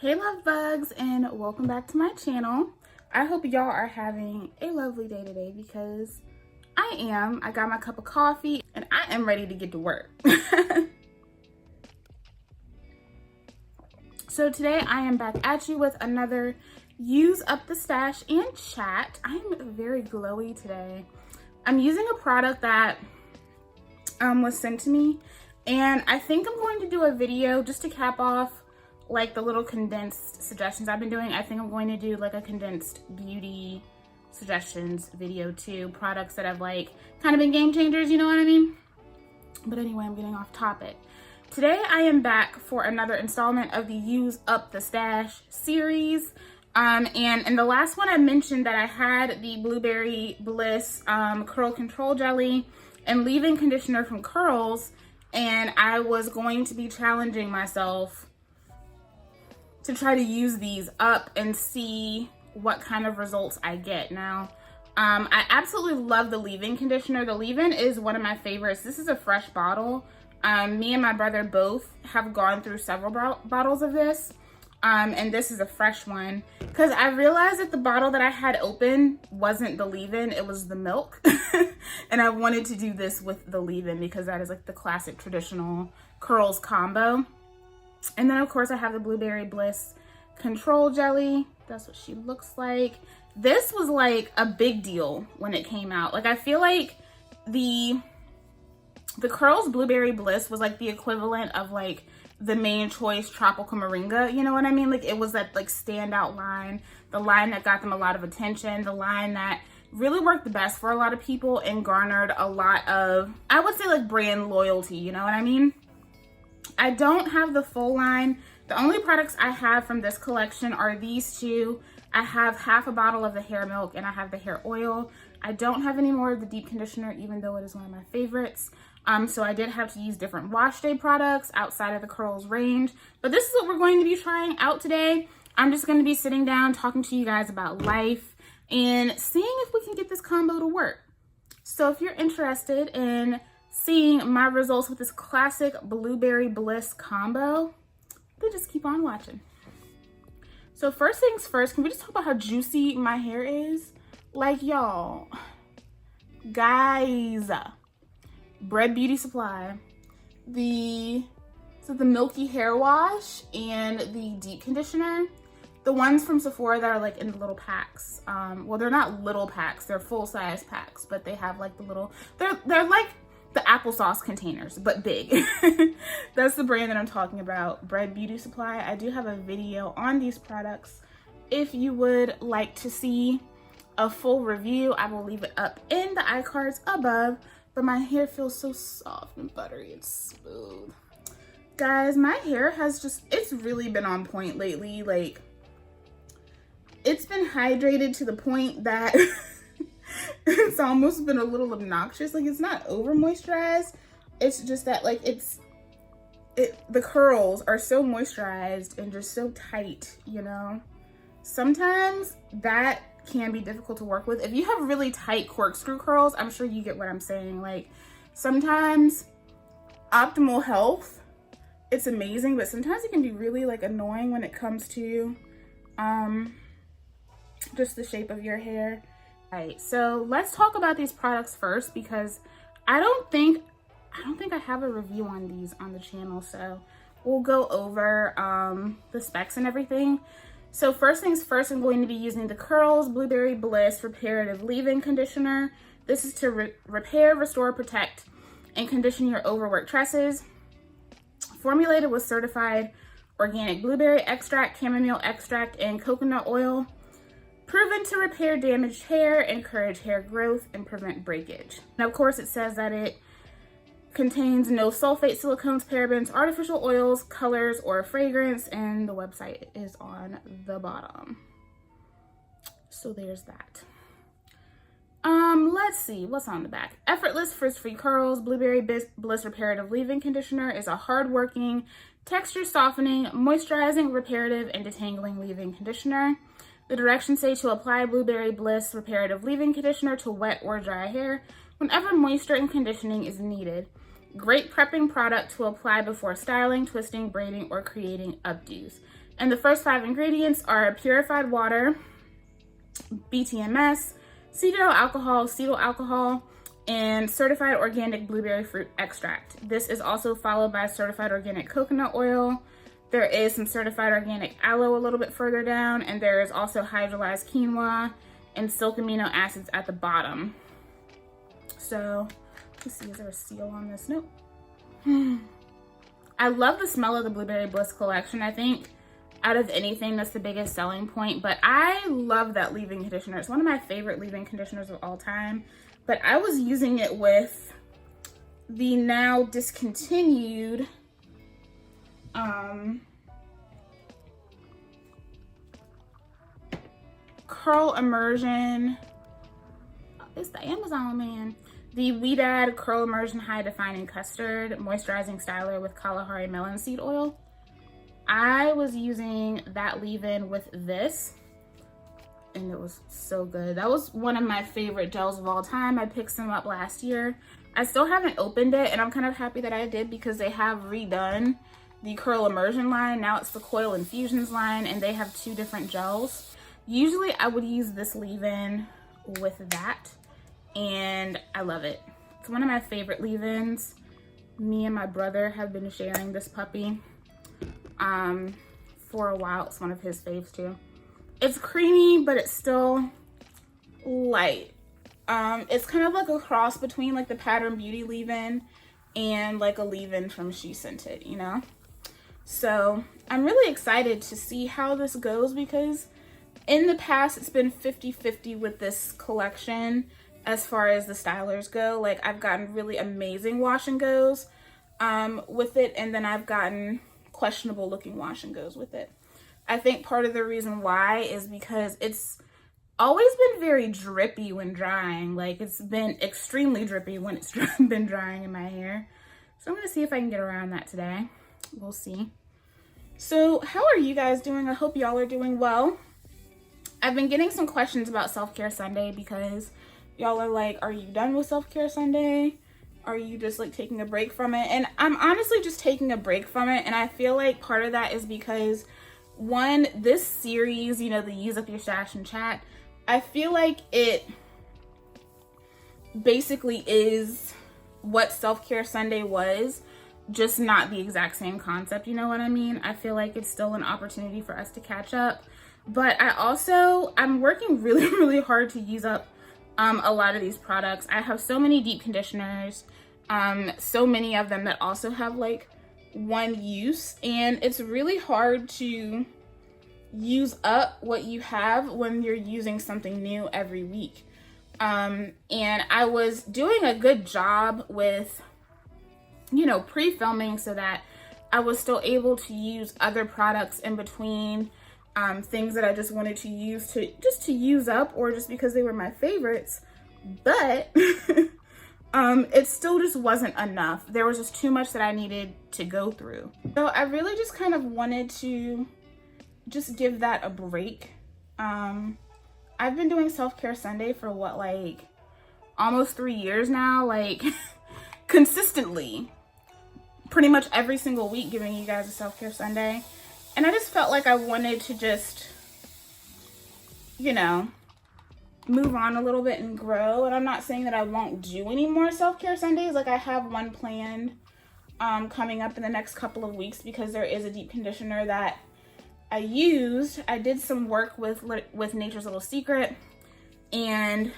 Hey love bugs, and welcome back to my channel. I hope y'all are having a lovely day today because I am. I got my cup of coffee and I am ready to get to work. So today I am back at you with another Use Up the Stash and chat. I'm very glowy today. I'm using a product that was sent to me, and I think I'm going to do a video just to cap off like the little condensed suggestions I've been doing. I think I'm going to do like a condensed beauty suggestions video too. Products that have like kind of been game changers, you know what I mean? But anyway, I'm getting off topic. Today I am back for another installment of the Use Up the Stash series. And in the last one I mentioned that I had the Blueberry Bliss Curl Control Jelly and leave-in conditioner from Curls, and I was going to be challenging myself to try to use these up and see what kind of results I get. Now, I absolutely love the leave-in conditioner. The leave-in is one of my favorites. This is a fresh bottle. Me and my brother both have gone through several bottles of this, and this is a fresh one because I realized that the bottle that I had open wasn't the leave-in, it was the milk. And I wanted to do this with the leave-in because that is like the classic traditional Curls combo. And then of course I have the Blueberry Bliss Control Jelly. That's what she looks like. This was like a big deal when it came out. Like I feel like the Curls Blueberry Bliss was like the equivalent of like the Main Choice Tropical Moringa, you know what I mean? Like it was that like standout line, the line that got them a lot of attention, the line that really worked the best for a lot of people and garnered a lot of, I would say like brand loyalty, you know what I mean? I don't have the full line. The only products I have from this collection are these two. I have half a bottle of the hair milk and I have the hair oil. I don't have any more of the deep conditioner, even though it is one of my favorites. So I did have to use different wash day products outside of the Curls range. But this is what we're going to be trying out today. I'm just going to be sitting down talking to you guys about life and seeing if we can get this combo to work. So if you're interested in seeing my results with this classic Blueberry Bliss combo, then just keep on watching. So first things first, can we just talk about how juicy my hair is? Like y'all, guys, Bread Beauty Supply, the milky hair wash and the deep conditioner, the ones from Sephora that are like in the little packs. Well, they're not little packs, they're full-size packs, but they have like the little, they're like the applesauce containers, but big. That's the brand that I'm talking about, Bread Beauty Supply. I do have a video on these products. If you would like to see a full review, I will leave it up in the iCards above. But my hair feels so soft and buttery and smooth. Guys, my hair has just, it's really been on point lately. Like, it's been hydrated to the point that it's almost been a little obnoxious. Like, it's not over moisturized. It's just that like the curls are so moisturized and just so tight, you know? Sometimes that can be difficult to work with. If you have really tight corkscrew curls, I'm sure you get what I'm saying. Like sometimes optimal health, it's amazing, but sometimes it can be really like annoying when it comes to just the shape of your hair. All right, so let's talk about these products first because I don't think I have a review on these on the channel, so we'll go over the specs and everything. So first things first, I'm going to be using the Curls Blueberry Bliss Reparative Leave-In Conditioner. This is to repair, restore, protect, and condition your overworked tresses. Formulated with certified organic blueberry extract, chamomile extract, and coconut oil. Proven to repair damaged hair, encourage hair growth, and prevent breakage. Now, of course, it says that it contains no sulfate, silicones, parabens, artificial oils, colors, or fragrance, and the website is on the bottom. So there's that. Let's see, what's on the back? Effortless frizz-free curls, Blueberry Bliss Reparative Leave-In Conditioner is a hard-working, texture-softening, moisturizing, reparative, and detangling leave-in conditioner. The directions say to apply Blueberry Bliss Reparative Leave-In Conditioner to wet or dry hair whenever moisture and conditioning is needed. Great prepping product to apply before styling, twisting, braiding, or creating updos. And the first 5 ingredients are purified water, BTMS, cetyl alcohol, and certified organic blueberry fruit extract. This is also followed by certified organic coconut oil. There is some certified organic aloe a little bit further down, and there is also hydrolyzed quinoa and silk amino acids at the bottom. So let's see, is there a seal on this? Nope. I love the smell of the Blueberry Bliss collection. I think out of anything, that's the biggest selling point, but I love that leave-in conditioner. It's one of my favorite leave-in conditioners of all time, but I was using it with the now discontinued Curl Immersion. It's the Amazon man. The Weedad Curl Immersion High Defining Custard Moisturizing Styler with Kalahari Melon Seed Oil. I was using that leave-in with this, and it was so good. That was one of my favorite gels of all time. I picked some up last year. I still haven't opened it, and I'm kind of happy that I did because they have redone the Curl Immersion line. Now it's the Coil Infusions line, and they have 2 different gels. Usually I would use this leave-in with that, and I love it. It's one of my favorite leave-ins. Me and my brother have been sharing this puppy for a while. It's one of his faves too. It's creamy, but it's still light. It's kind of like a cross between like the Pattern Beauty leave-in and like a leave-in from She Scented, you know? So I'm really excited to see how this goes because in the past it's been 50-50 with this collection as far as the stylers go. Like I've gotten really amazing wash and goes with it, and then I've gotten questionable looking wash and goes with it. I think part of the reason why is because it's always been very drippy when drying. Like it's been extremely drippy when it's been drying in my hair. So I'm gonna see if I can get around that today. We'll see. So how are you guys doing? I hope y'all are doing well. I've been getting some questions about Self-Care Sunday because y'all are like, are you done with Self-Care Sunday? Are you just like taking a break from it? And I'm honestly just taking a break from it. And I feel like part of that is because one, this series, you know, the Use Up Your Stash and Chat, I feel like it basically is what Self-Care Sunday was, just not the exact same concept, you know what I mean? I feel like it's still an opportunity for us to catch up. But I'm working really, really hard to use up a lot of these products. I have so many deep conditioners, so many of them that also have like one use, and it's really hard to use up what you have when you're using something new every week. And I was doing a good job with, you know, pre-filming so that I was still able to use other products in between, things that I just wanted to use to use up, or just because they were my favorites. But it still just wasn't enough. There was just too much that I needed to go through. So I really just kind of wanted to just give that a break. I've been doing Self-Care Sunday for what, like almost 3 years now, like consistently, pretty much every single week giving you guys a Self-Care Sunday. And I just felt like I wanted to just, you know, move on a little bit and grow. And I'm not saying that I won't do any more Self-Care Sundays. Like I have one planned coming up in the next couple of weeks because there is a deep conditioner that I used. I did some work with Nature's Little Secret, and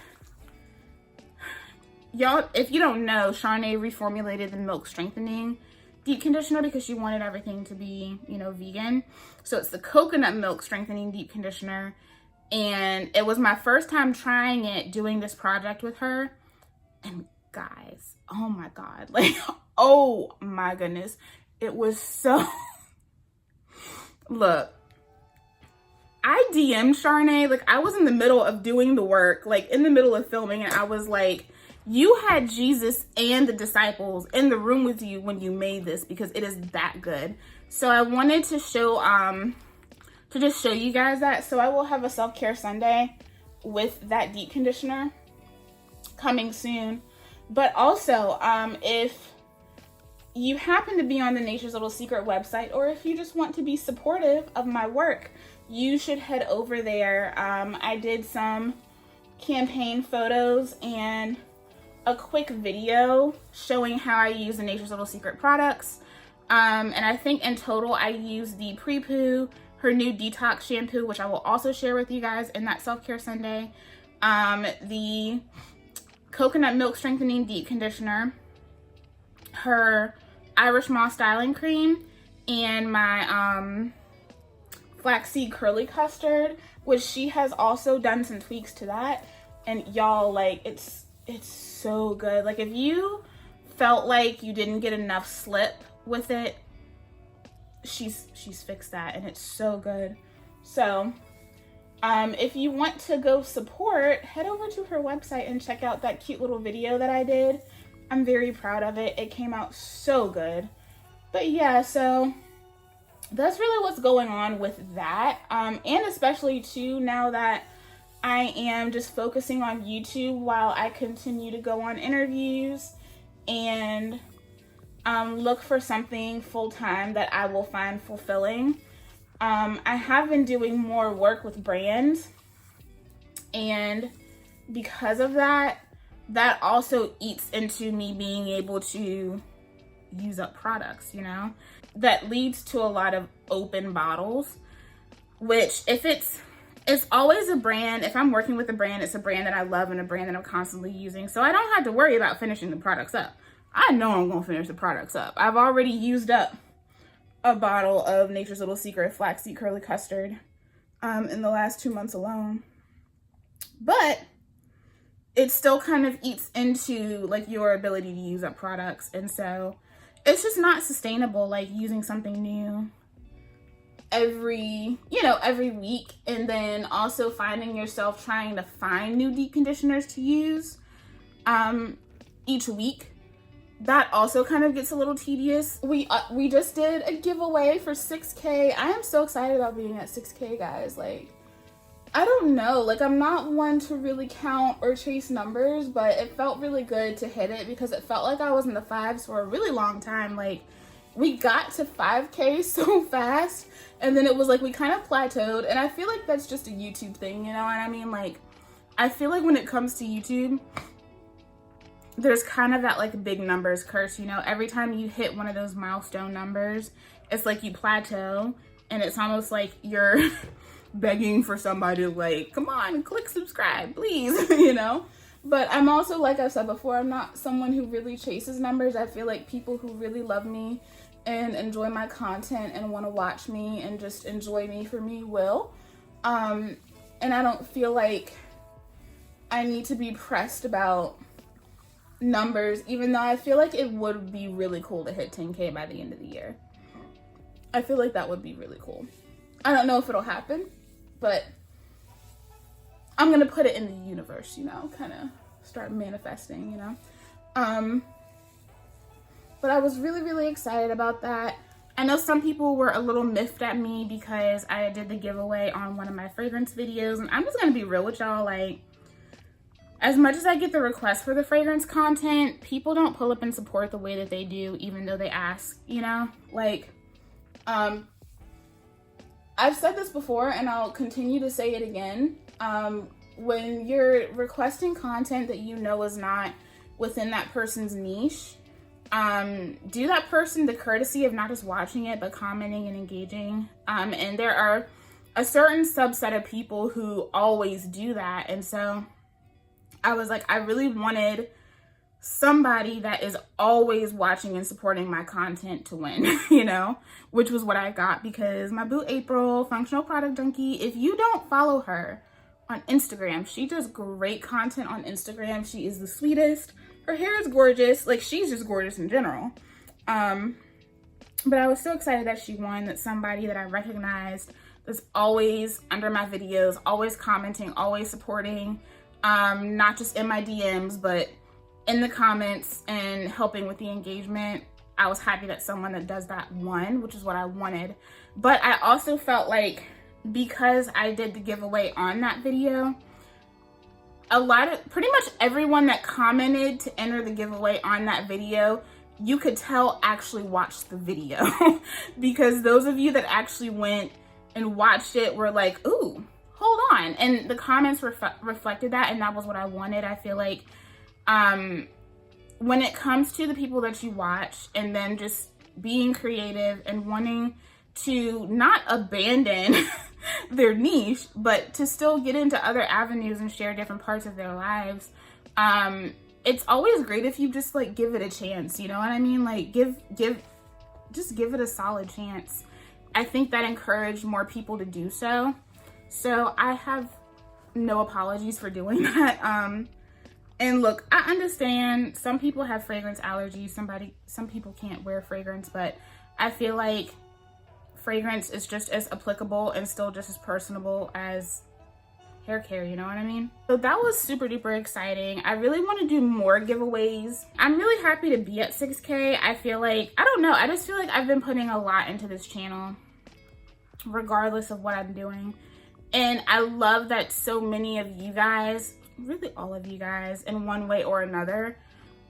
y'all, if you don't know, Charnay reformulated the Milk Strengthening Deep Conditioner because she wanted everything to be, you know, vegan. So it's the Coconut Milk Strengthening Deep Conditioner, and it was my first time trying it, doing this project with her. And guys, oh my God, like, oh my goodness, it was so look, I DM'd Charnay, like I was in the middle of doing the work, like in the middle of filming, and I was like, you had Jesus and the disciples in the room with you when you made this, because it is that good. So I wanted to show, to just show you guys that. So I will have a Self-Care Sunday with that deep conditioner coming soon. But also, if you happen to be on the Nature's Little Secret website, or if you just want to be supportive of my work, you should head over there. I did some campaign photos and a quick video showing how I use the Nature's Little Secret products. And I think in total I used the Pre-Poo, her new detox shampoo, which I will also share with you guys in that self-care Sunday, the coconut milk strengthening deep conditioner, her Irish moss styling cream, and my flaxseed curly custard, which she has also done some tweaks to that. And y'all, like, it's so good. Like, if you felt like you didn't get enough slip with it, she's fixed that, and it's so good. So if you want to go support, head over to her website and check out that cute little video that I did. I'm very proud of it. It came out so good. But yeah, so that's really what's going on with that. And especially too, now that I am just focusing on YouTube while I continue to go on interviews and look for something full-time that I will find fulfilling. I have been doing more work with brands, and because of that, that also eats into me being able to use up products, you know? That leads to a lot of open bottles, which if it's always a brand, if I'm working with a brand, it's a brand that I love and a brand that I'm constantly using. So I don't have to worry about finishing the products up. I know I'm gonna finish the products up. I've already used up a bottle of Nature's Little Secret flaxseed curly custard in the last 2 months alone. But it still kind of eats into like your ability to use up products. And so it's just not sustainable, like using something new every week, and then also finding yourself trying to find new deep conditioners to use each week. That also kind of gets a little tedious. We just did a giveaway for 6K. I am so excited about being at 6K, guys. Like, I don't know, like, I'm not one to really count or chase numbers, but it felt really good to hit it because it felt like I was in the fives for a really long time. Like, we got to 5K so fast, and then it was like we kind of plateaued, and I feel like that's just a YouTube thing, you know what I mean? Like, I feel like when it comes to YouTube, there's kind of that like big numbers curse, you know? Every time you hit one of those milestone numbers, it's like you plateau, and it's almost like you're begging for somebody to like, come on, click subscribe, please, you know? But I'm also, like I said before, I'm not someone who really chases numbers. I feel like people who really love me and enjoy my content and want to watch me and just enjoy me for me will. And I don't feel like I need to be pressed about numbers, even though I feel like it would be really cool to hit 10K by the end of the year. I feel like that would be really cool. I don't know if it'll happen, but I'm gonna put it in the universe, you know, kind of start manifesting, you know. But I was really, really excited about that. I know some people were a little miffed at me because I did the giveaway on one of my fragrance videos, and I'm just gonna be real with y'all. Like, as much as I get the request for the fragrance content, people don't pull up and support the way that they do, even though they ask, you know? Like, I've said this before, and I'll continue to say it again. When you're requesting content that you know is not within that person's niche, do that person the courtesy of not just watching it, but commenting and engaging. And there are a certain subset of people who always do that. And so I was like, I really wanted somebody that is always watching and supporting my content to win, you know, which was what I got, because my boo April, Functional Product Junkie, if you don't follow her on Instagram, she does great content on Instagram. She is the sweetest. Her hair is gorgeous. Like, she's just gorgeous in general. But I was so excited that she won, that somebody that I recognized that's always under my videos, always commenting, always supporting, not just in my DMs, but in the comments and helping with the engagement. I was happy that someone that does that won, which is what I wanted. But I also felt like, because I did the giveaway on that video, pretty much everyone that commented to enter the giveaway on that video you could tell actually watched the video because those of you that actually went and watched it were like, ooh, hold on. And the comments reflected that, and that was what I wanted. I feel like when it comes to the people that you watch and then just being creative and wanting to not abandon their niche, but to still get into other avenues and share different parts of their lives, it's always great if you just like give it a chance, you know what I mean? Like just give it a solid chance. I think that encouraged more people to do so. So I have no apologies for doing that. And look, I understand some people have fragrance allergies. Some people can't wear fragrance, but I feel like fragrance is just as applicable and still just as personable as hair care, you know what I mean? So that was super duper exciting. I really want to do more giveaways. I'm really happy to be at 6K. I feel like, I don't know, I just feel like I've been putting a lot into this channel regardless of what I'm doing. And I love that so many of you guys, really all of you guys in one way or another,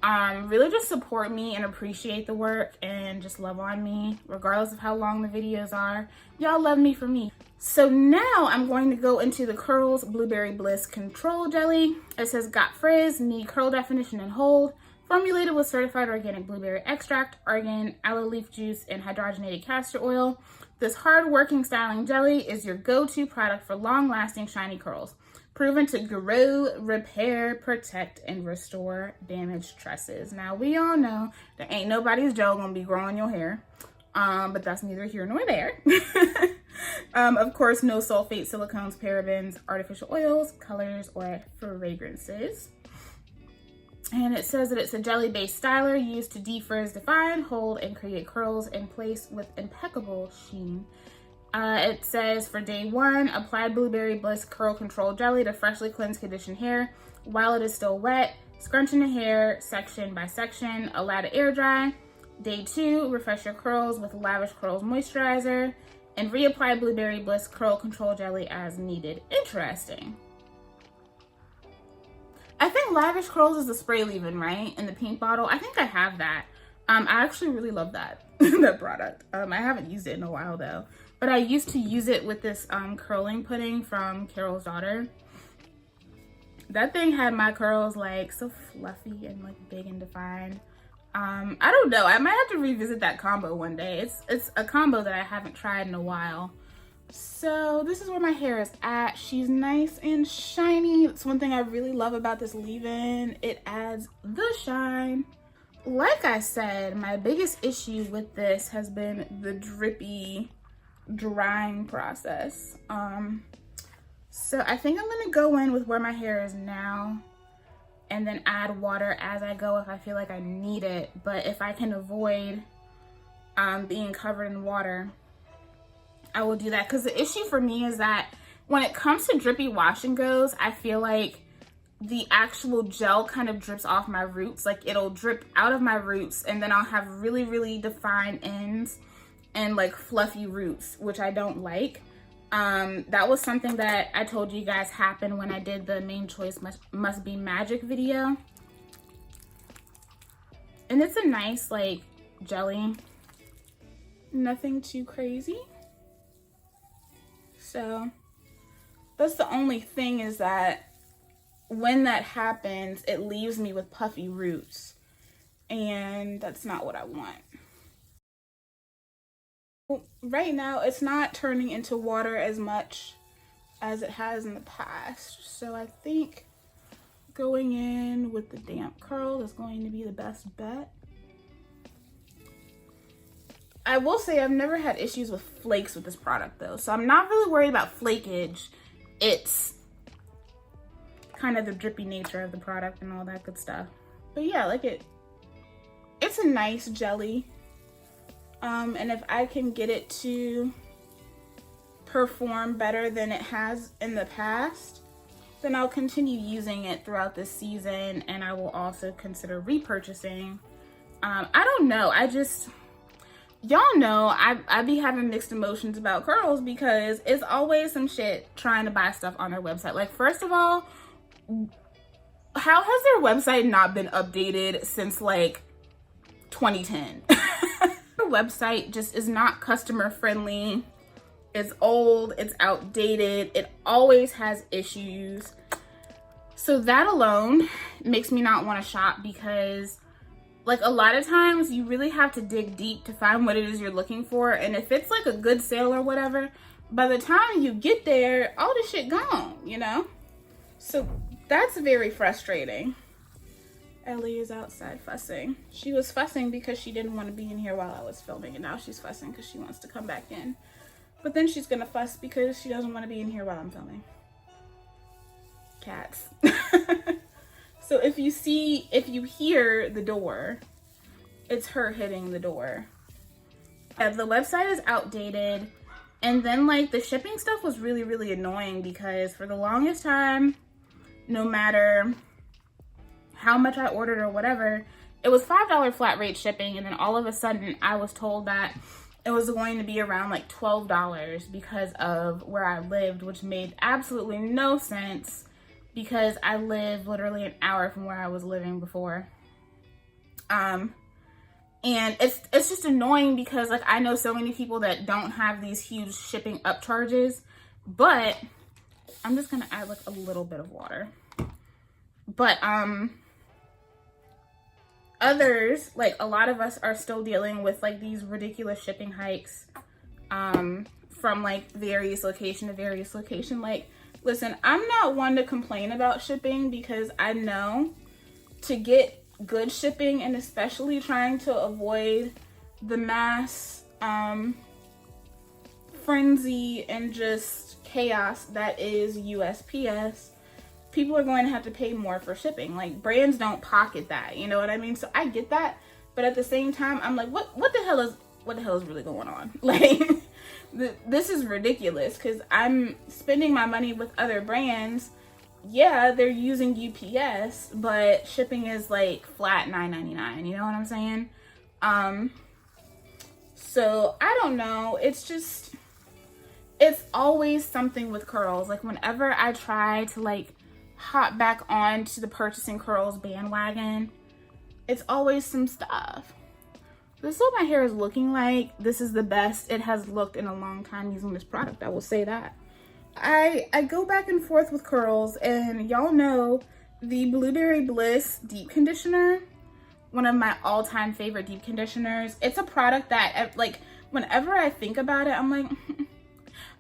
really just support me and appreciate the work and just love on me regardless of how long the videos are. Y'all love me for me. So now I'm going to go into the Curls Blueberry Bliss Control Jelly. It says, got frizz, need curl definition and hold. Formulated with certified organic blueberry extract, argan, aloe leaf juice, and hydrogenated castor oil. This hard-working styling jelly is your go-to product for long-lasting shiny curls. Proven to grow, repair, protect, and restore damaged tresses. Now, we all know there ain't nobody's gel gonna be growing your hair, but that's neither here nor there. Of course, no sulfate, silicones, parabens, artificial oils, colors, or fragrances. And it says that it's a jelly-based styler used to defrizz, define, hold, and create curls in place with impeccable sheen. It says for day 1, apply Blueberry Bliss Curl Control Jelly to freshly cleansed conditioned hair while it is still wet. Scrunch in the hair section by section, allow to air dry. Day 2, refresh your curls with Lavish Curls Moisturizer and reapply Blueberry Bliss Curl Control Jelly as needed. Interesting. I think Lavish Curls is the spray leave-in, right? In the pink bottle. I think I have that. I actually really love that, that product. I haven't used it in a while though. But I used to use it with this curling pudding from Carol's daughter. That thing had my curls like so fluffy and like big and defined. I don't know. I might have to revisit that combo one day. It's a combo that I haven't tried in a while. So this is where my hair is at. She's nice and shiny. That's one thing I really love about this leave-in. It adds the shine. Like I said, my biggest issue with this has been the drippy drying process. So I think I'm gonna go in with where my hair is now and then add water as I go if I feel like I need it. But if I can avoid being covered in water, I will do that. Because the issue for me is that when it comes to drippy wash and goes, I feel like the actual gel kind of drips off my roots. Like it'll drip out of my roots and then I'll have really, really defined ends and like fluffy roots, which I don't like. That was something that I told you guys happened when I did the Main Choice Must Be Magic video. And it's a nice like jelly, nothing too crazy. So that's the only thing, is that when that happens, it leaves me with puffy roots, and that's not what I want. Right now, it's not turning into water as much as it has in the past. So I think going in with the damp curl is going to be the best bet. I will say I've never had issues with flakes with this product though. So I'm not really worried about flakage. It's kind of the drippy nature of the product and all that good stuff. But yeah, like it's a nice jelly. And if I can get it to perform better than it has in the past, then I'll continue using it throughout this season, and I will also consider repurchasing. I don't know, y'all know I be having mixed emotions about curls because it's always some shit trying to buy stuff on their website. Like, first of all, how has their website not been updated since like 2010. The website just is not customer friendly. It's old, it's outdated, it always has issues. So that alone makes me not want to shop, because like a lot of times you really have to dig deep to find what it is you're looking for. And if it's like a good sale or whatever, by the time you get there, all the shit gone, you know? So that's very frustrating. Ellie is outside fussing. She was fussing because she didn't want to be in here while I was filming, and now she's fussing because she wants to come back in. But then she's gonna fuss because she doesn't want to be in here while I'm filming. Cats. So if you hear the door, it's her hitting the door. The website is outdated, and then like the shipping stuff was really, really annoying, because for the longest time, no matter how much I ordered or whatever, it was $5 flat rate shipping, and then all of a sudden I was told that it was going to be around like $12 because of where I lived, which made absolutely no sense, because I live literally an hour from where I was living before. And it's just annoying, because like I know so many people that don't have these huge shipping upcharges, but I'm just gonna add like a little bit of water. But others, like a lot of us are still dealing with like these ridiculous shipping hikes from like various location to various location. Like, listen, I'm not one to complain about shipping, because I know to get good shipping, and especially trying to avoid the mass frenzy and just chaos that is USPS, people are going to have to pay more for shipping. Like, brands don't pocket that, you know what I mean? So I get that, but at the same time, I'm like, what the hell is really going on? Like, this is ridiculous, because I'm spending my money with other brands. Yeah, they're using UPS, but shipping is like flat $9.99, you know what I'm saying? So I don't know, it's always something with curls. Like, whenever I try to like hop back on to the purchasing curls bandwagon, it's always some stuff. This is what my hair is looking like. This is the best it has looked in a long time using this product, I will say that. I go back and forth with curls, and y'all know the Blueberry Bliss deep conditioner, one of my all-time favorite deep conditioners. It's a product that, like, whenever I think about it, I'm like,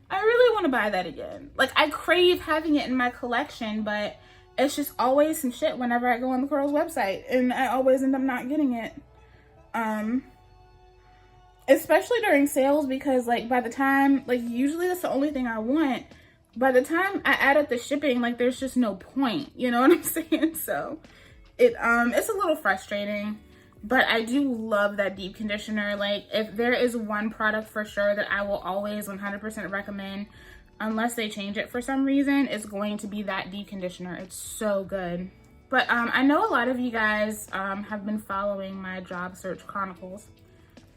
I really want to buy that again. Like, I crave having it in my collection, but it's just always some shit whenever I go on the Curls website, and I always end up not getting it. Especially during sales, because like by the time, like usually that's the only thing I want. By the time I add up the shipping, like there's just no point, you know what I'm saying? So it's a little frustrating, but I do love that deep conditioner. Like, if there is one product for sure that I will always 100% recommend, unless they change it for some reason, it's going to be that deep conditioner. It's so good. But I know a lot of you guys have been following my job search chronicles.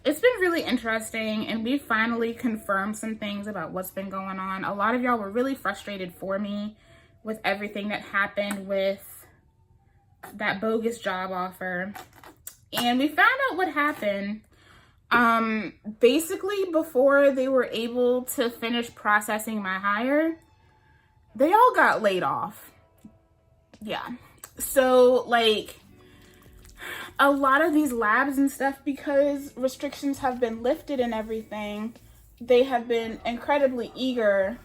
It's been really interesting, and we finally confirmed some things about what's been going on. A lot of y'all were really frustrated for me with everything that happened with that bogus job offer. And we found out what happened. Basically, before they were able to finish processing my hire, they all got laid off. Yeah. So, like, a lot of these labs and stuff, because restrictions have been lifted and everything, they have been incredibly eager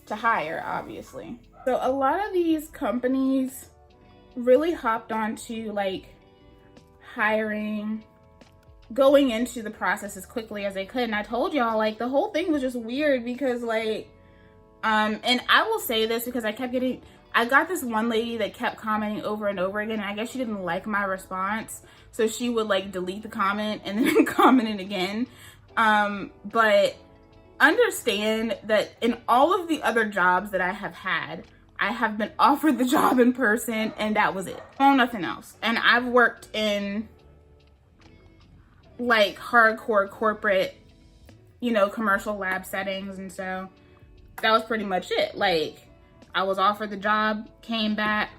to hire, obviously. So a lot of these companies really hopped onto like hiring, going into the process as quickly as they could. And I told y'all, like, the whole thing was just weird, because like, and I will say this because I got this one lady that kept commenting over and over again, and I guess she didn't like my response, so she would like delete the comment and then comment it again. But understand that in all of the other jobs that I have had, I have been offered the job in person, and that was it. Oh, nothing else. And I've worked in like hardcore corporate, you know, commercial lab settings, and so that was pretty much it. Like, I was offered the job, came back,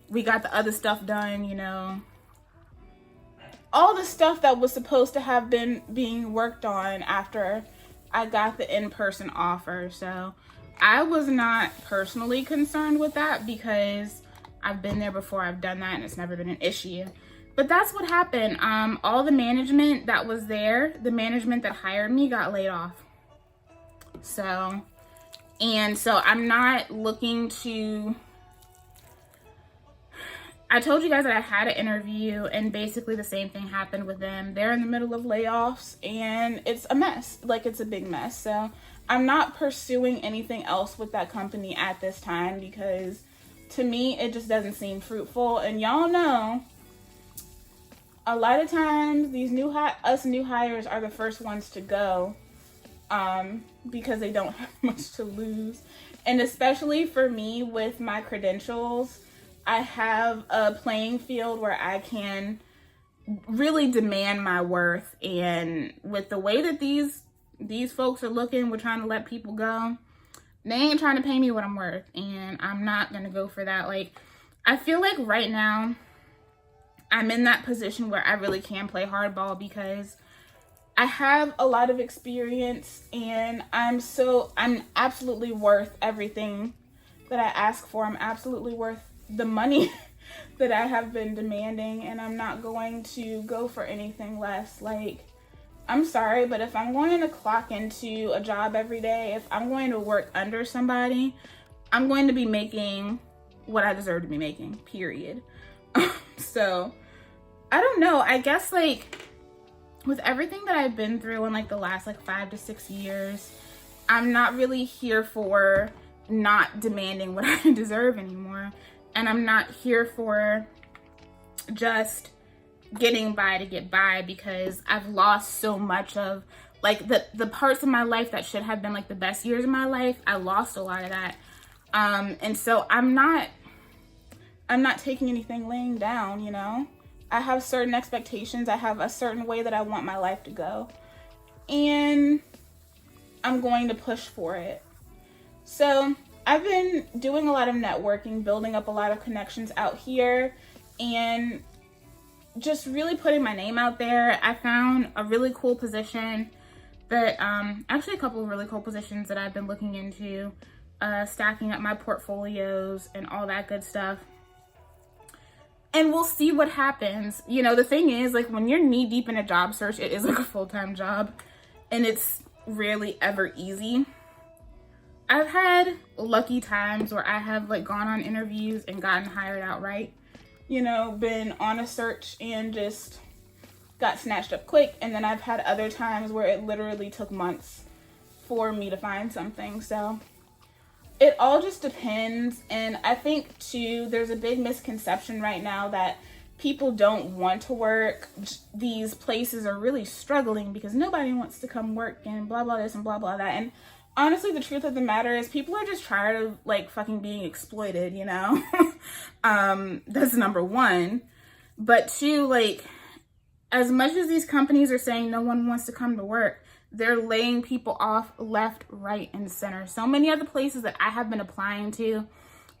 we got the other stuff done, you know. all the stuff that was supposed to have been being worked on after I got the in-person offer. So I was not personally concerned with that because I've been there before, I've done that, and it's never been an issue. But that's what happened. All the management that was there, the management that hired me, got laid off. So I'm not looking to, I told you guys that I had an interview and basically the same thing happened with them. They're in the middle of layoffs and it's a mess. Like, it's a big mess. So I'm not pursuing anything else with that company at this time because to me, it just doesn't seem fruitful. And y'all know, a lot of times these new hires are the first ones to go because they don't have much to lose. And especially for me with my credentials, I have a playing field where I can really demand my worth. And with the way that these folks are looking, we're trying to let people go. They ain't trying to pay me what I'm worth, and I'm not gonna go for that. Like, I feel like right now I'm in that position where I really can play hardball because I have a lot of experience and I'm absolutely worth everything that I ask for. I'm absolutely worth the money that I have been demanding, and I'm not going to go for anything less. Like, I'm sorry, but if I'm going to clock into a job every day, if I'm going to work under somebody, I'm going to be making what I deserve to be making, period. So, I don't know. I guess, like, with everything that I've been through in, like, the last, like, 5 to 6 years, I'm not really here for not demanding what I deserve anymore. And I'm not here for just getting by to get by because I've lost so much of, like, the parts of my life that should have been, like, the best years of my life. I lost a lot of that. And so I'm not taking anything laying down, you know? I have certain expectations. I have a certain way that I want my life to go. And I'm going to push for it. So I've been doing a lot of networking, building up a lot of connections out here, and just really putting my name out there. I found a really cool position that, actually a couple of really cool positions that I've been looking into, stacking up my portfolios and all that good stuff. And we'll see what happens. You know, the thing is, like, when you're knee deep in a job search, it is like a full-time job and it's rarely ever easy. I've had lucky times where I have, like, gone on interviews and gotten hired outright. You know, been on a search and just got snatched up quick. And then I've had other times where it literally took months for me to find something. So it all just depends. And I think, too, there's a big misconception right now that people don't want to work. These places are really struggling because nobody wants to come work and blah, blah, this and blah, blah, that. And honestly, the truth of the matter is people are just tired of, like, fucking being exploited, you know? That's number one. But two, like, as much as these companies are saying no one wants to come to work, they're laying people off left, right, and center. So many other places that I have been applying to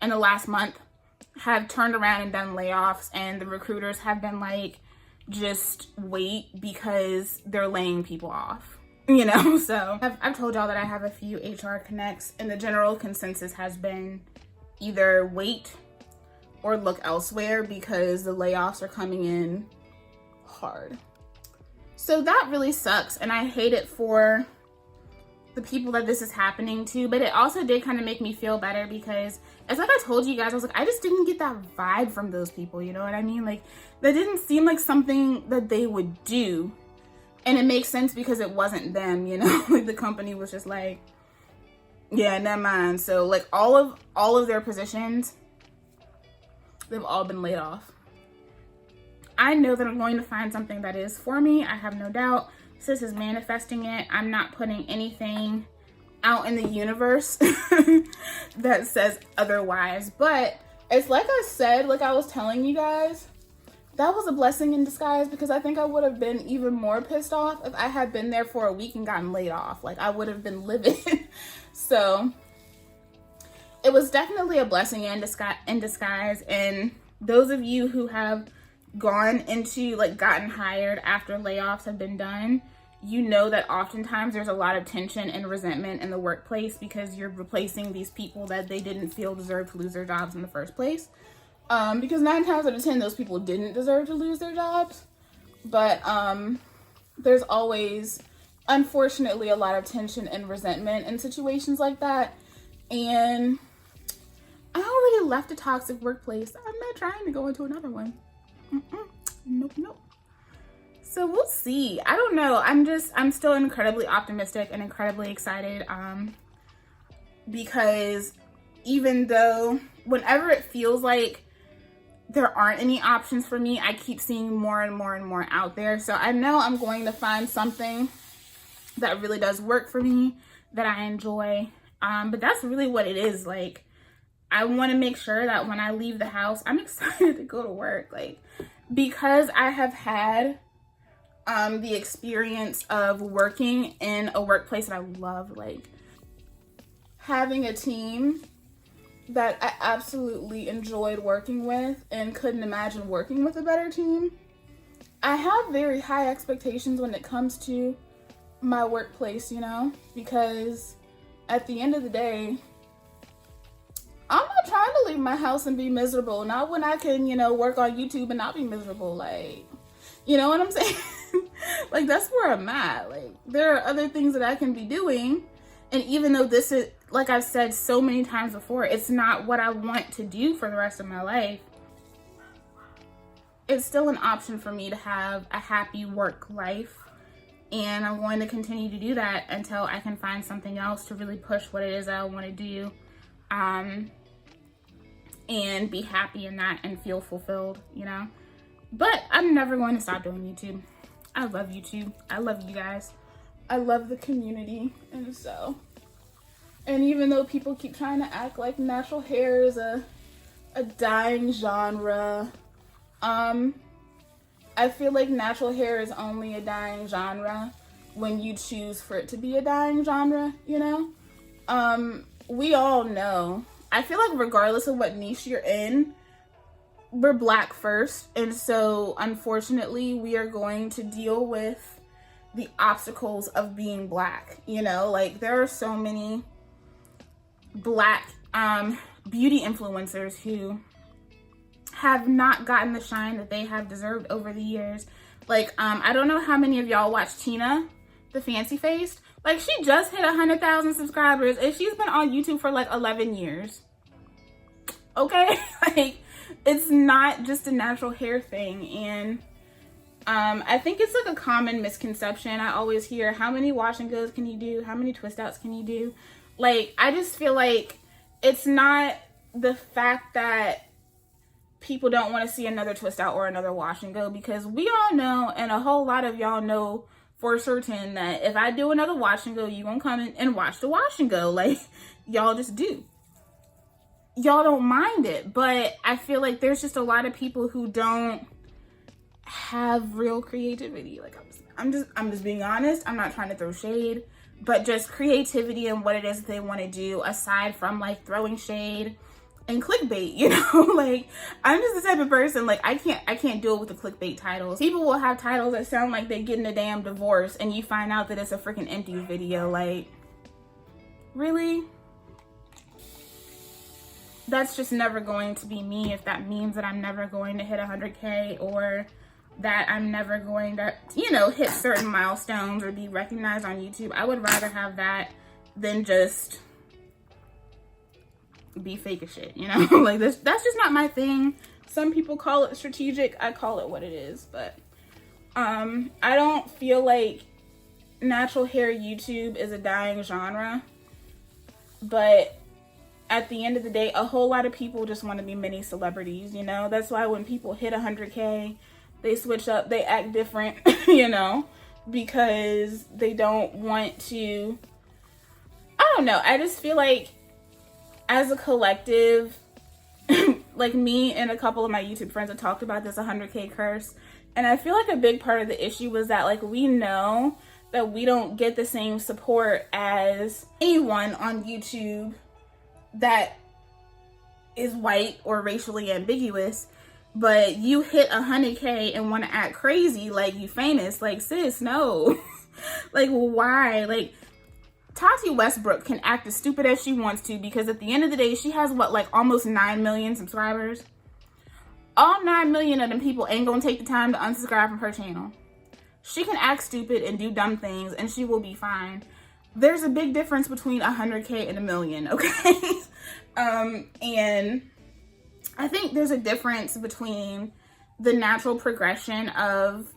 in the last month have turned around and done layoffs, and the recruiters have been like, just wait because they're laying people off. You know, so I've told y'all that I have a few HR connects, and the general consensus has been either wait or look elsewhere because the layoffs are coming in hard. So that really sucks, and I hate it for the people that this is happening to, but it also did kind of make me feel better because it's like I told you guys, I was like, I just didn't get that vibe from those people, you know what I mean? Like, that didn't seem like something that they would do. And it makes sense because it wasn't them, you know? Like, the company was just like, yeah, never mind. So, like, all of their positions, they've all been laid off. I know that I'm going to find something that is for me. I have no doubt. Sis is manifesting it. I'm not putting anything out in the universe that says otherwise. But it's like I said, like I was telling you guys, that was a blessing in disguise because I think I would have been even more pissed off if I had been there for a week and gotten laid off. Like, I would have been livid. So it was definitely a blessing in disguise. And those of you who have gone into, like, gotten hired after layoffs have been done, you know that oftentimes there's a lot of tension and resentment in the workplace because you're replacing these people that they didn't feel deserved to lose their jobs in the first place. Because 9 times out of 10, those people didn't deserve to lose their jobs. But there's always, unfortunately, a lot of tension and resentment in situations like that. And I already left a toxic workplace. I'm not trying to go into another one. Nope, nope. So we'll see. I don't know. I'm still incredibly optimistic and incredibly excited. Because even though whenever it feels like there aren't any options for me, I keep seeing more and more and more out there. So I know I'm going to find something that really does work for me, that I enjoy. But that's really what it is. Like, I want to make sure that when I leave the house, I'm excited to go to work. Like, because I have had the experience of working in a workplace that I love, like having a team that I absolutely enjoyed working with and couldn't imagine working with a better team. I have very high expectations when it comes to my workplace, you know, because at the end of the day, I'm not trying to leave my house and be miserable. Not when I can, you know, work on YouTube and not be miserable. Like, you know what I'm saying? Like, that's where I'm at. Like, there are other things that I can be doing. And even though this is, like I've said so many times before, it's not what I want to do for the rest of my life, it's still an option for me to have a happy work life. And I'm going to continue to do that until I can find something else to really push what it is that I want to do. And be happy in that and feel fulfilled, you know? But I'm never going to stop doing YouTube. I love YouTube. I love you guys. I love the community. And even though people keep trying to act like natural hair is a dying genre, I feel like natural hair is only a dying genre when you choose for it to be a dying genre, you know? We all know. I feel like regardless of what niche you're in, we're Black first. And so, unfortunately, we are going to deal with the obstacles of being Black, you know? Like, there are so many Black beauty influencers who have not gotten the shine that they have deserved over the years. Like, I don't know how many of y'all watch Tina, the fancy faced. Like, she just hit 100,000 subscribers and she's been on YouTube for like 11 years. Okay? Like, it's not just a natural hair thing. And I think it's like a common misconception. I always hear, how many wash and goes can you do? How many twist outs can you do? Like, I just feel like it's not the fact that people don't want to see another twist out or another wash and go, because we all know, and a whole lot of y'all know for certain, that if I do another wash and go, you gonna come in and watch the wash and go. Like, y'all just do. Y'all don't mind it. But I feel like there's just a lot of people who don't have real creativity. Like, I'm just being honest. I'm not trying to throw shade, but just creativity and what it is that they want to do, aside from like throwing shade and clickbait, you know? Like, I'm just the type of person, like, I can't deal with the clickbait titles. People will have titles that sound like they're getting a damn divorce and you find out that it's a freaking empty video. Like, really? That's just never going to be me if that means that I'm never going to hit 100K or that I'm never going to, you know, hit certain milestones or be recognized on YouTube. I would rather have that than just be fake as shit, you know? Like, that's just not my thing. Some people call it strategic. I call it what it is. But I don't feel like natural hair YouTube is a dying genre. But at the end of the day, a whole lot of people just want to be mini celebrities, you know? That's why when people hit 100K, they switch up, they act different, you know? Because they don't want to, I don't know. I just feel like as a collective, like me and a couple of my YouTube friends have talked about this 100K curse. And I feel like a big part of the issue was that, like, we know that we don't get the same support as anyone on YouTube that is white or racially ambiguous. but you hit 100K and want to act crazy like you famous. Like, sis, no. Like, why? Like, Tati Westbrook can act as stupid as she wants to, because at the end of the day, she has what, like almost 9 million subscribers. All 9 million of them people ain't gonna take the time to unsubscribe from her channel. She can act stupid and do dumb things and she will be fine. There's a big difference between 100K and 1 million, okay? And I think there's a difference between the natural progression of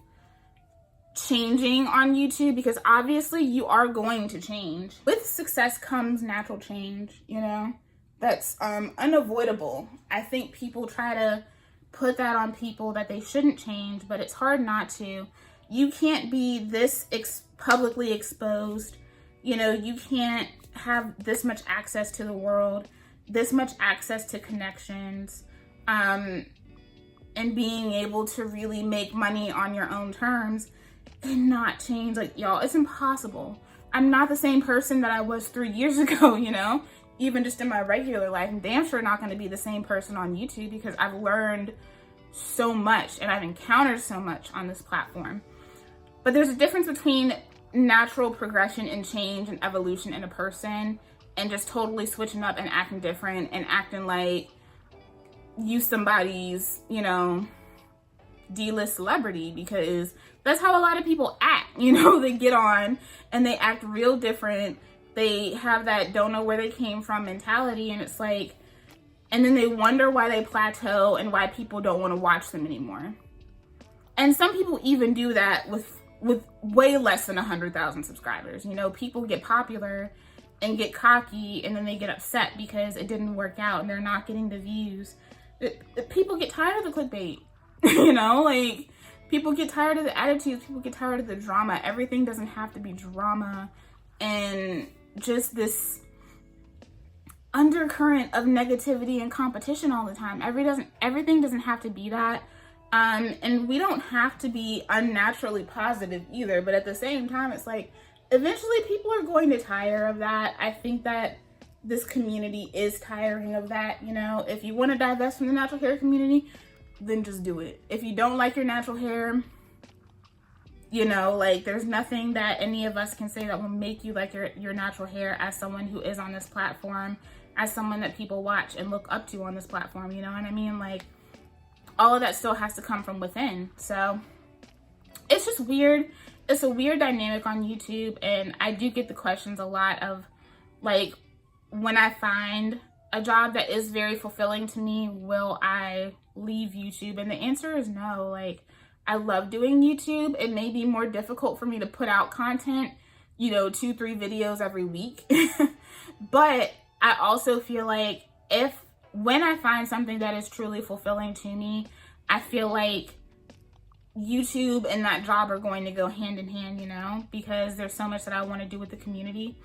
changing on YouTube, because obviously you are going to change. With success comes natural change, you know? That's unavoidable. I think people try to put that on people that they shouldn't change, but it's hard not to. You can't be this publicly exposed. You know, you can't have this much access to the world, this much access to connections, and being able to really make money on your own terms and not change. Like, y'all, it's impossible. I'm not the same person that I was 3 years ago, you know? Even just in my regular life. I'm damn sure not going to be the same person on YouTube, because I've learned so much and I've encountered so much on this platform. But there's a difference between natural progression and change and evolution in a person and just totally switching up and acting different and acting like you somebody's, you know, D-list celebrity, because that's how a lot of people act. You know, they get on and they act real different. They have that don't know where they came from mentality, and it's like, and then they wonder why they plateau and why people don't want to watch them anymore. And some people even do that with way less than 100,000 subscribers. You know, people get popular and get cocky, and then they get upset because it didn't work out and they're not getting the views. People get tired of the clickbait. You know, like, people get tired of the attitudes, people get tired of the drama. Everything doesn't have to be drama and just this undercurrent of negativity and competition all the time. Everything doesn't have to be that. And we don't have to be unnaturally positive either, but at the same time, it's like, eventually people are going to tire of that. I think that this community is tiring of that. You know, if you want to divest from the natural hair community, then just do it. If you don't like your natural hair, you know, like, there's nothing that any of us can say that will make you like your natural hair as someone who is on this platform, as someone that people watch and look up to on this platform, you know what I mean? Like, all of that still has to come from within. So it's just weird. It's a weird dynamic on YouTube, and I do get the questions a lot of, like, when I find a job that is very fulfilling to me, will I leave YouTube? And the answer is no. Like, I love doing YouTube. It may be more difficult for me to put out content, you know, 2-3 videos every week. But I also feel like when I find something that is truly fulfilling to me, I feel like YouTube and that job are going to go hand in hand, you know, because there's so much that I want to do with the community.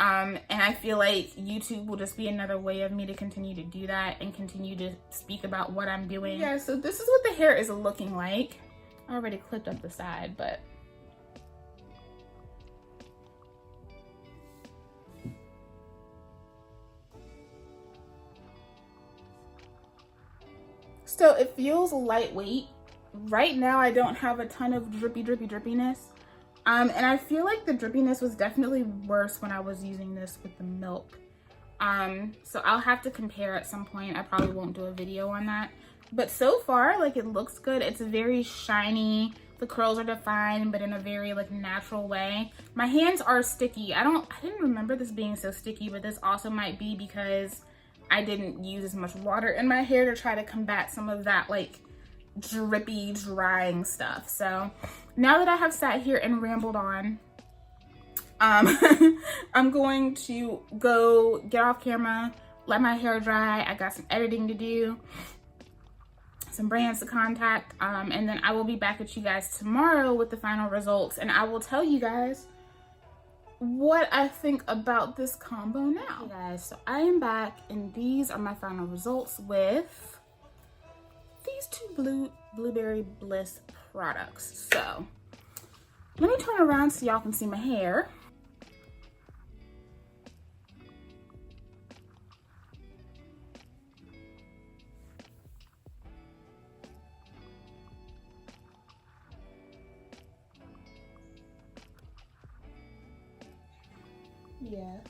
And I feel like YouTube will just be another way of me to continue to do that and continue to speak about what I'm doing. Yeah, so this is what the hair is looking like. I already clipped up the side, but so it feels lightweight. Right now I don't have a ton of drippiness. And I feel like the drippiness was definitely worse when I was using this with the milk. So I'll have to compare at some point. I probably won't do a video on that. But so far, like, it looks good. It's very shiny. The curls are defined, but in a very, like, natural way. My hands are sticky. I didn't remember this being so sticky, but this also might be because I didn't use as much water in my hair to try to combat some of that, like, drippy, drying stuff. So now that I have sat here and rambled on, I'm going to go get off camera, let my hair dry. I got some editing to do, some brands to contact, and then I will be back with you guys tomorrow with the final results, and I will tell you guys what I think about this combo now. Okay, guys, so I am back, and these are my final results with these two Blueberry Bliss products. So let me turn around so y'all can see my hair. Yes.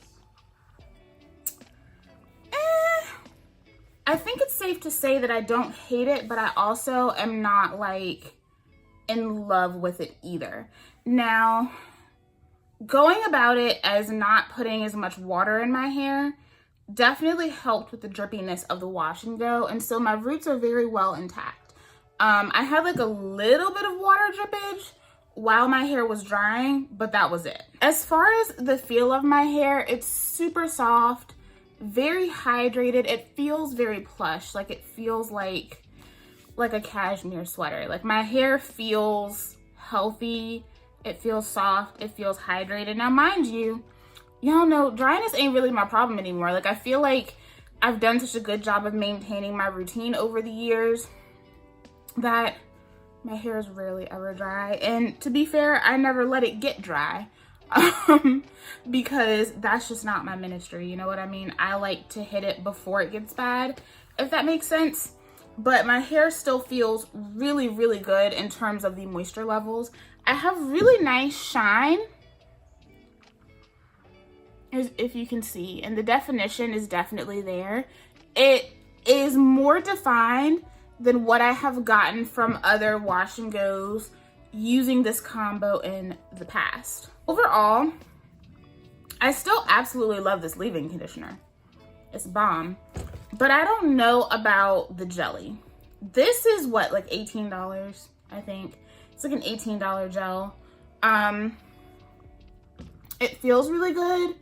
I think it's safe to say that I don't hate it, but I also am not like in love with it either. Now, going about it as not putting as much water in my hair definitely helped with the drippiness of the wash and go, and so my roots are very well intact. I had like a little bit of water drippage while my hair was drying, but that was it. As far as the feel of my hair, it's super soft, very hydrated. It feels very plush, like it feels like a cashmere sweater. Like my hair feels healthy, it feels soft, it feels hydrated. Now mind you, y'all know dryness ain't really my problem anymore. Like I feel like I've done such a good job of maintaining my routine over the years that my hair is rarely ever dry. And to be fair, I never let it get dry because that's just not my ministry. You know what I mean? I like to hit it before it gets bad, if that makes sense. But my hair still feels really, really good in terms of the moisture levels. I have really nice shine, if you can see, and the definition is definitely there. It is more defined than what I have gotten from other wash and goes using this combo in the past. Overall, I still absolutely love this leave-in conditioner. It's bomb. But I don't know about the jelly. This is what, like $18, I think. It's like an $18 gel. It feels really good.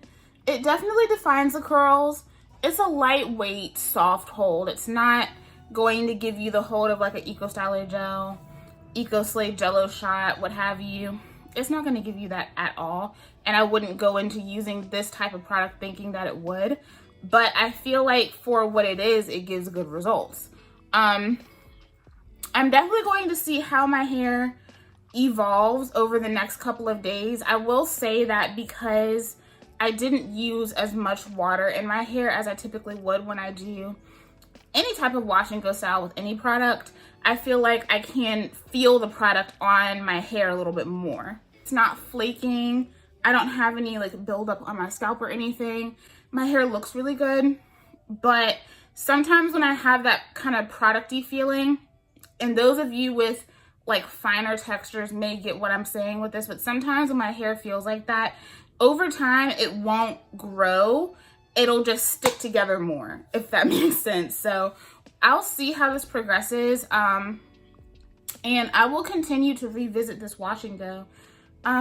It definitely defines the curls. It's a lightweight, soft hold. It's not going to give you the hold of like an Eco Styler gel, Eco Slave Jello shot, what have you. It's not going to give you that at all. And I wouldn't go into using this type of product thinking that it would. But I feel like for what it is, it gives good results. I'm definitely going to see how my hair evolves over the next couple of days. I will say that because I didn't use as much water in my hair as I typically would when I do any type of wash and go style with any product, I feel like I can feel the product on my hair a little bit more. It's not flaking. I don't have any like buildup on my scalp or anything. My hair looks really good, but sometimes when I have that kind of producty feeling, and those of you with like finer textures may get what I'm saying with this, but sometimes when my hair feels like that, over time it won't grow. It'll just stick together more, if that makes sense. So I'll see how this progresses, and I will continue to revisit this wash and go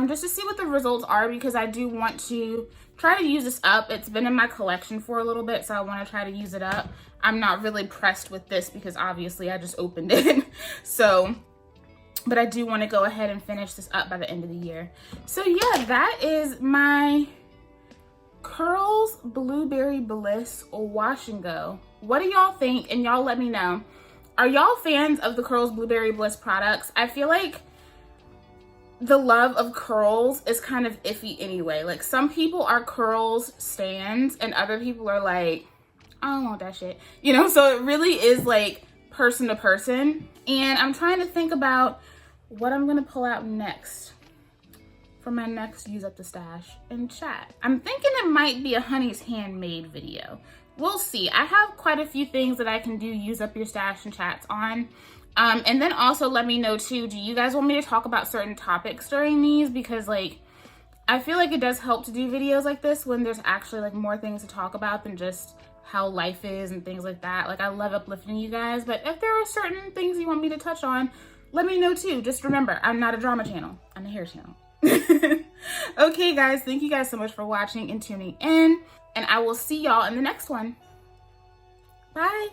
just to see what the results are, because I do want to try to use this up. It's been in my collection for a little bit, so I want to try to use it up. I'm not really pressed with this because obviously I just opened it. So, but I do want to go ahead and finish this up by the end of the year. So yeah, that is my Curls Blueberry Bliss wash and go. What do y'all think? And y'all let me know. Are y'all fans of the Curls Blueberry Bliss products? I feel like the love of curls is kind of iffy anyway. Like some people are curls stans and other people are like, I don't want that shit. You know, so it really is like person to person. And I'm trying to think about what I'm gonna pull out next for my next Use Up the Stash and chat. I'm thinking it might be a Honey's Handmade video. We'll see. I have quite a few things that I can do Use Up Your Stash and chats on. And then also let me know too, do you guys want me to talk about certain topics during these? Because like, I feel like it does help to do videos like this when there's actually like more things to talk about than just how life is and things like that. Like I love uplifting you guys, but if there are certain things you want me to touch on, let me know too. Just remember, I'm not a drama channel, I'm a hair channel. Okay guys, thank you guys so much for watching and tuning in, and I will see y'all in the next one. Bye.